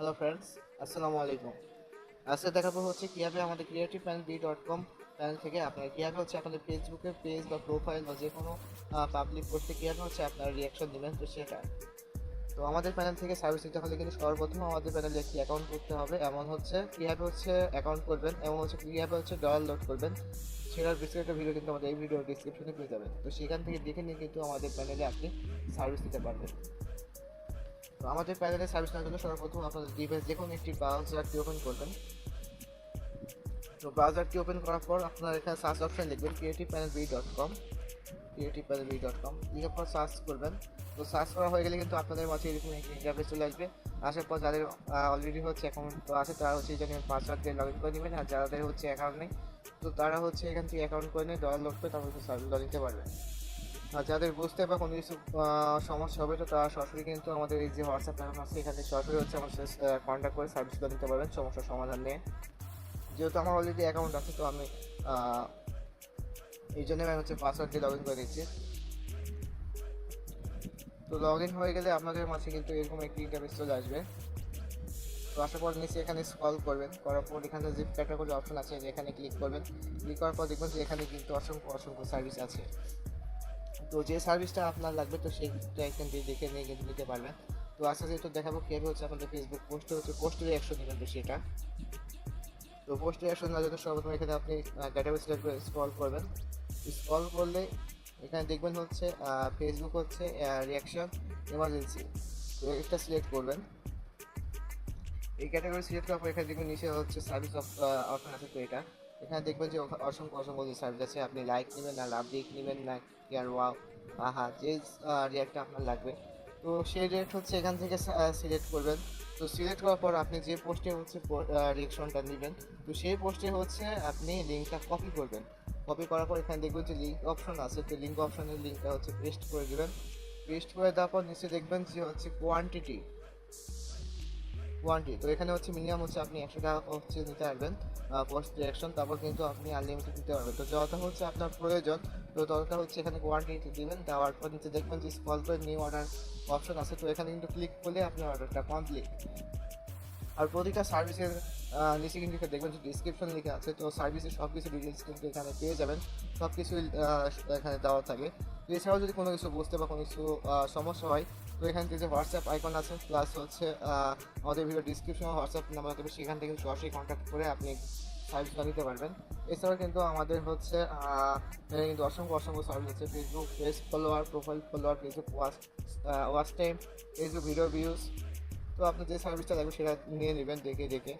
Hello friends, আসসালামু আলাইকুম। আজকে দেখাবো হচ্ছে কীভাবে আমাদের creativepanelb.com প্যানেল থেকে আপনারা কীভাবে হচ্ছে আপনাদের ফেসবুকের পেজ বা প্রোফাইল বা যে কোনো পাবলিক করতে কীভাবে হচ্ছে আপনারা রিয়াকশন দেবেন, তো সেটা তো আমাদের প্যানেল থেকে সার্ভিস নিতে হলে কিন্তু সর্বপ্রথম আমাদের প্যানেলে একটি অ্যাকাউন্ট করতে হবে। এমন হচ্ছে কীভাবে হচ্ছে অ্যাকাউন্ট করবেন, এমন হচ্ছে কীভাবে হচ্ছে ডলার লোড করবেন, সেটার বিস্তারিত ভিডিও কিন্তু আমাদের এই ভিডিও ডিসক্রিপশনে পেয়ে যাবেন। তো সেখান থেকে দেখে নিয়ে কিন্তু আমাদের প্যানেলে আপনি সার্ভিস দিতে পারবেন। তো আমাদের প্যানেলে সার্ভিস নেওয়ার জন্য সর্বপ্রথম আপনাদের ডিভাইস যে কোনো একটি ব্রাউজারটি ওপেন করবেন। তো ব্রাউজারটি ওপেন করার পর আপনার এখানে সার্চ অপশন লিখবেন creativepanelb.com, creativepanelb.com লিখার পর সার্চ করবেন। তো সার্চ করা হয়ে গেলে কিন্তু আপনাদের মাঝে এরকম একটি ইন্টারফেস চলে আসবে। আসার পর যাদের অলরেডি হচ্ছে অ্যাকাউন্ট আছে তারা হচ্ছে এই জন্য পাসওয়ার্ড দিয়ে লগ ইন করে নেবেন, আর যাদের হচ্ছে অ্যাকাউন্ট নেই তো তারা হচ্ছে এখান থেকে অ্যাকাউন্ট করে নিয়ে ডলার লোড করে তারপর সার্ভিস নিতে পারবেন। আর যাদের বুঝতে বা কোনো কিছু সমস্যা হবে তো তারা সরাসরি কিন্তু আমাদের এই যে হোয়াটসঅ্যাপ নাম্বার আছে এখানে সরাসরি হচ্ছে আমার সাথে কন্ট্যাক্ট করে সার্ভিসগুলো নিতে পারবেন সমস্যার সমাধান নিয়ে। যেহেতু আমার অলরেডি অ্যাকাউন্ট আছে তো আমি এই জন্য আমি হচ্ছে পাসওয়ার্ড দিয়ে লগ ইন করে দিচ্ছি। তো লগ ইন হয়ে গেলে আপনাদের মাঝে কিন্তু এরকম একটি ইন্টারফেস চলে আসবে। তো আসার পর নিচে এখানে স্ক্রল করবেন, করার পর এখানে যে ক্যাটাগরি অপশন আছে এখানে ক্লিক করবেন। ক্লিক করার পর দেখবেন যে এখানে কিন্তু অসংখ্য অসংখ্য সার্ভিস আছে। তো যে সার্ভিসটা আপনার লাগবে তো সেইটা এখান থেকে দেখে নিয়ে কিন্তু নিতে পারবেন। তো আস্তে আস্তে তো দেখাবো কীভাবে হচ্ছে আপনাদের ফেসবুক পোস্টে হচ্ছে পোস্ট রিয়াকশন নেবেন তো সেটা। তো পোস্ট রিয়াকশন নেওয়ার জন্য সর্বপ্রথম এখানে আপনি ডেটাবেস সিলেক্ট করে স্ক্রল করবেন। স্ক্রল করলে এখানে দেখবেন হচ্ছে ফেসবুক হচ্ছে রিয়াকশন এমার্জেন্সি, তো এটা সিলেক্ট করবেন। এই ক্যাটাগরি সিলেক্ট করার পর এখানে দেখবেন নিচে হচ্ছে সার্ভিস অপশন আছে, তো এটা এখানে দেখবেন যে অসংখ্য অসংখ্য যে সার্ভিস আছে, আপনি লাইক নেবেন না লাভ রিয়েক্ট নেবেন না কেয়ার ওয়াও আহা যে রিয়াক্টটা আপনার লাগবে তো সেই রিয়াক্ট হচ্ছে এখান থেকে সিলেক্ট করবেন। তো সিলেক্ট করার পর আপনি যে পোস্টে হচ্ছে রিয়াকশনটা নেবেন তো সেই পোস্টে হচ্ছে আপনি লিঙ্কটা কপি করবেন। কপি করার পর এখানে দেখবেন যে লিঙ্ক অপশন আছে, তো লিঙ্ক অপশনের লিঙ্কটা হচ্ছে পেস্ট করে দেবেন। পেস্ট করে দেওয়ার পর নিচে দেখবেন যে হচ্ছে কোয়ান্টিটি তো এখানে হচ্ছে মিনিমাম হচ্ছে আপনি 100 টাকা হচ্ছে নিতে পারবেন পোস্ট রিয়াকশন, তারপর কিন্তু আপনি আনলিমিটেড দিতে পারবেন। তো যতটা হচ্ছে আপনার প্রয়োজন তো ততটা হচ্ছে এখানে কোয়ান্টিটি দিবেন। দেওয়ার পর নিচে দেখবেন যে স্ক্রল করে নিউ অর্ডার অপশন আছে, তো এখানে কিন্তু ক্লিক করলে আপনার অর্ডারটা কমপ্লিট। আর প্রতিটা সার্ভিসের নিচে কিন্তু দেখবেন যে ডিসক্রিপশন লেখা আছে, তো সার্ভিসের সব কিছু ডিটেলস কিন্তু এখানে পেয়ে যাবেন, সব কিছু এখানে দেওয়া থাকে। তো এছাড়াও যদি কোনো কিছু বুঝতে বা কোনো কিছু সমস্যা হয় তো এখান থেকে যে হোয়াটসঅ্যাপ আইকন আছে প্লাস হচ্ছে আমাদের ভিডিও ডিসক্রিপশনে হোয়াটসঅ্যাপ নাম্বার দেবে, সেখান থেকে সরাসরি কন্ট্যাক্ট করে আপনি সার্ভিসটা নিতে পারবেন। এছাড়াও কিন্তু আমাদের হচ্ছে এখানে কিন্তু অসংখ্য অসংখ্য সার্ভিস আছে, Facebook page follower, profile follower, Facebook watch time, Facebook video views. তো আপনি যে সার্ভিসটা লাগবে সেটা নিয়ে নেবেন দেখে দেখে।